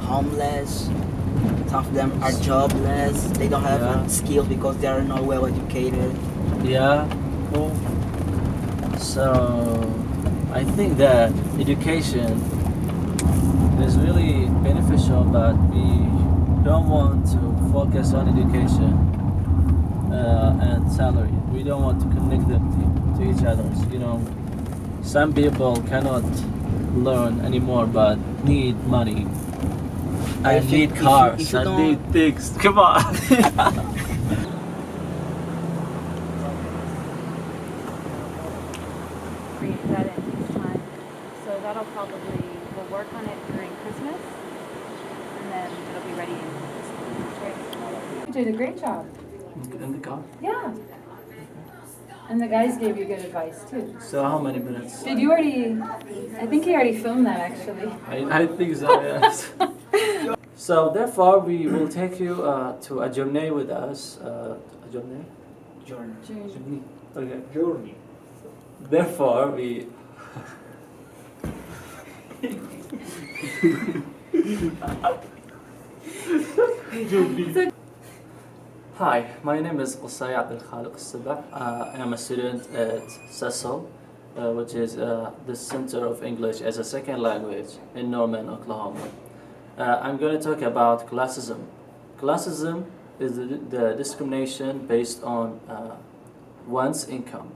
homeless. Some of them are jobless. They don't have skills because they are not well educated. Yeah, cool. So I think that education is really beneficial, but we don't want to focus on education and salary. We don't want to connect them to each other. You know, some people cannot learn anymore, but need money. I need cars. I need things. Come on. Create that in this time. So that'll probably, we'll work on it during Christmas, and then it'll be ready in Christmas. You did a great job. In the car? Yeah. And the guys gave you good advice too. So how many minutes? Did you already, I think he already filmed that actually. I think so, yes. So therefore we will take you to a journey with us. A journey? Journey. Okay. Journey. Therefore we... Hi, my name is Qusay Abdel Khaliq Sabah. I am a student at CESL, which is the Center of English as a Second Language in Norman, Oklahoma. I'm going to talk about classism. Classism is the discrimination based on one's income.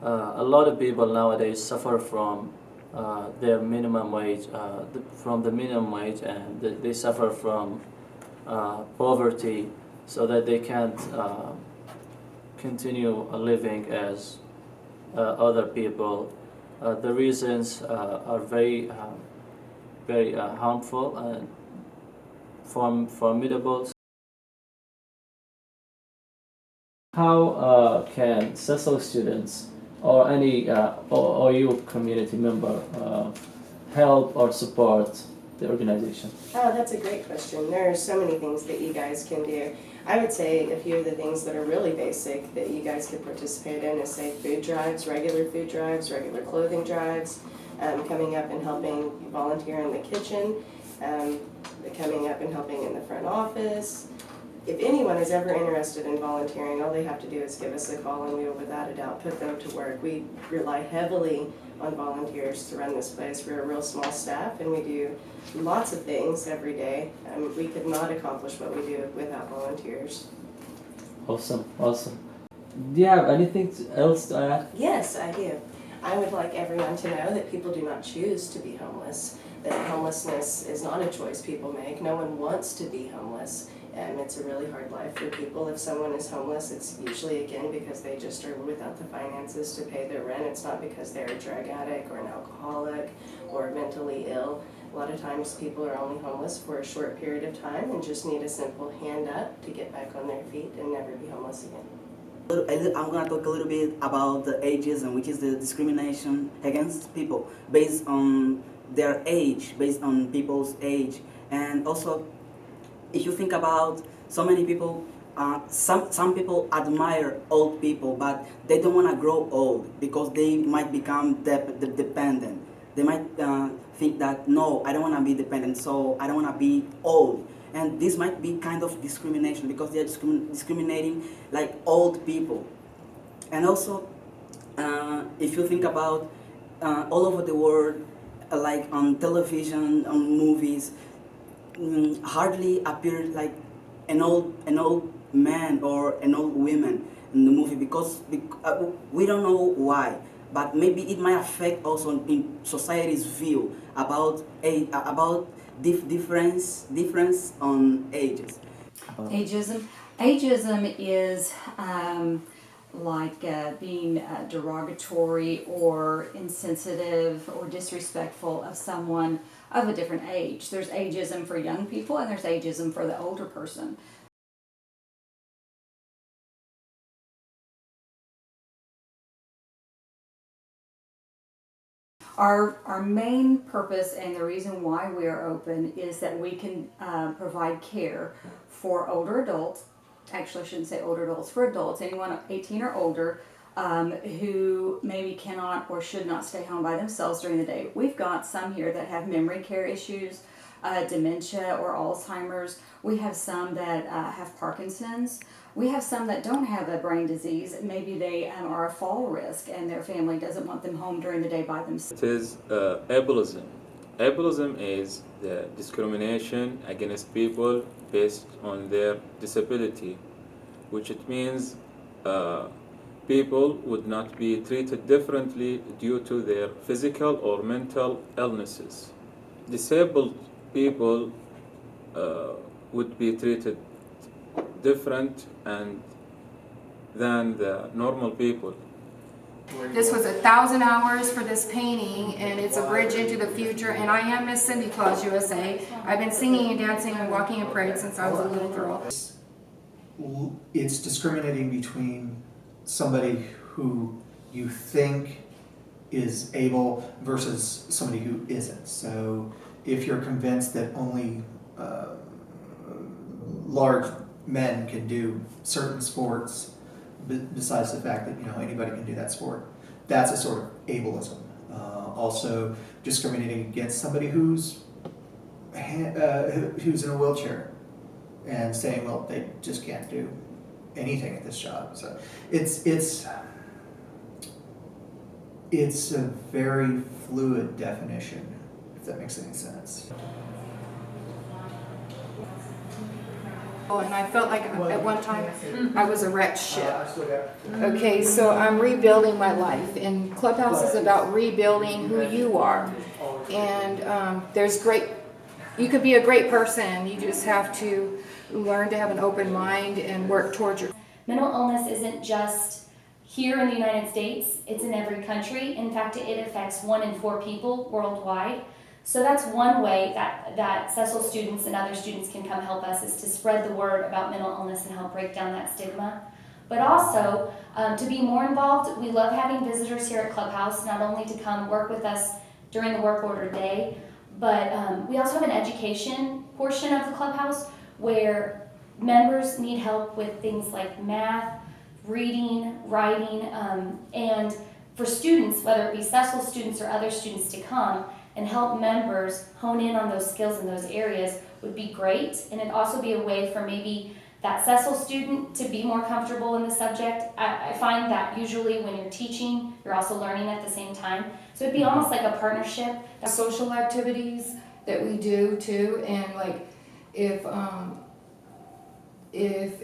A lot of people nowadays suffer from their minimum wage, from the minimum wage, and they suffer from poverty, so that they can't continue living as other people. The reasons are very harmful and formidable. How can CESL students or any OU community member help or support the organization? Oh, that's a great question. There are so many things that you guys can do. I would say a few of the things that are really basic that you guys could participate in is, say, food drives, regular clothing drives, coming up and helping volunteer in the kitchen, coming up and helping in the front office. If anyone is ever interested in volunteering, all they have to do is give us a call and we will without a doubt put them to work. We rely heavily on volunteers to run this place. We're a real small staff and we do lots of things every day. We could not accomplish what we do without volunteers. Awesome, awesome. Do you have anything else to add? Yes, I do. I would like everyone to know that people do not choose to be homeless, that homelessness is not a choice people make. No one wants to be homeless. It's a really hard life for people. If someone is homeless, it's usually, again, because they just are without the finances to pay their rent. It's not because they're a drug addict or an alcoholic or mentally ill. A lot of times people are only homeless for a short period of time and just need a simple hand up to get back on their feet and never be homeless again. I'm going to talk a little bit about the ageism, which is the discrimination against people based on their age, based on people's age. And also, if you think about so many people, some people admire old people, but they don't want to grow old because they might become dependent. They might think that, no, I don't want to be dependent, so I don't want to be old. And this might be kind of discrimination because they are discriminating like old people. And also, if you think about all over the world, like on television, on movies, hardly appears like an old man or an old woman in the movie because we don't know why, but maybe it might affect also in society's view about difference on ages. Ageism is being derogatory or insensitive or disrespectful of someone of a different age. There's ageism for young people and there's ageism for the older person. Our main purpose and the reason why we are open is that we can provide care for older adults. Actually, I shouldn't say older adults, for adults, anyone 18 or older who maybe cannot or should not stay home by themselves during the day. We've got some here that have memory care issues, dementia or Alzheimer's. We have some that have Parkinson's. We have some that don't have a brain disease. Maybe they are a fall risk and their family doesn't want them home during the day by themselves. It is ableism. Ableism is the discrimination against people based on their disability, which it means people would not be treated differently due to their physical or mental illnesses. Disabled people would be treated different than the normal people. This was 1,000 hours for this painting, and it's a bridge into the future, and I am Miss Cindy Claus USA. I've been singing and dancing and walking in parade since I was a little girl. It's discriminating between somebody who you think is able versus somebody who isn't. So if you're convinced that only large men can do certain sports, besides the fact that anybody can do that sport, that's a sort of ableism. Also, discriminating against somebody who's in a wheelchair and saying, well, they just can't do anything at this job. So it's a very fluid definition, if that makes any sense. And I felt like at one time I was a wrecked ship. Okay, so I'm rebuilding my life, and Clubhouse is about rebuilding who you are. And you could be a great person, you just have to learn to have an open mind and work towards your. Mental illness isn't just here in the United States, it's in every country. In fact, it affects 1 in 4 people worldwide. So that's one way that CESL students and other students can come help us, is to spread the word about mental illness and help break down that stigma. But also, to be more involved, we love having visitors here at Clubhouse, not only to come work with us during the work order day, but we also have an education portion of the Clubhouse where members need help with things like math, reading, writing, and for students, whether it be CESL students or other students, to come and help members hone in on those skills in those areas would be great. And it'd also be a way for maybe that CESL student to be more comfortable in the subject. I find that usually when you're teaching, you're also learning at the same time. So it'd be almost like a partnership. Social activities that we do too, and like if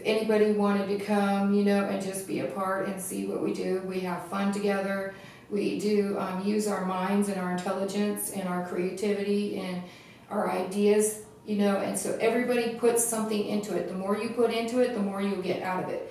anybody wanted to come, and just be a part and see what we do, we have fun together. We do use our minds and our intelligence and our creativity and our ideas, and so everybody puts something into it. The more you put into it, the more you'll get out of it.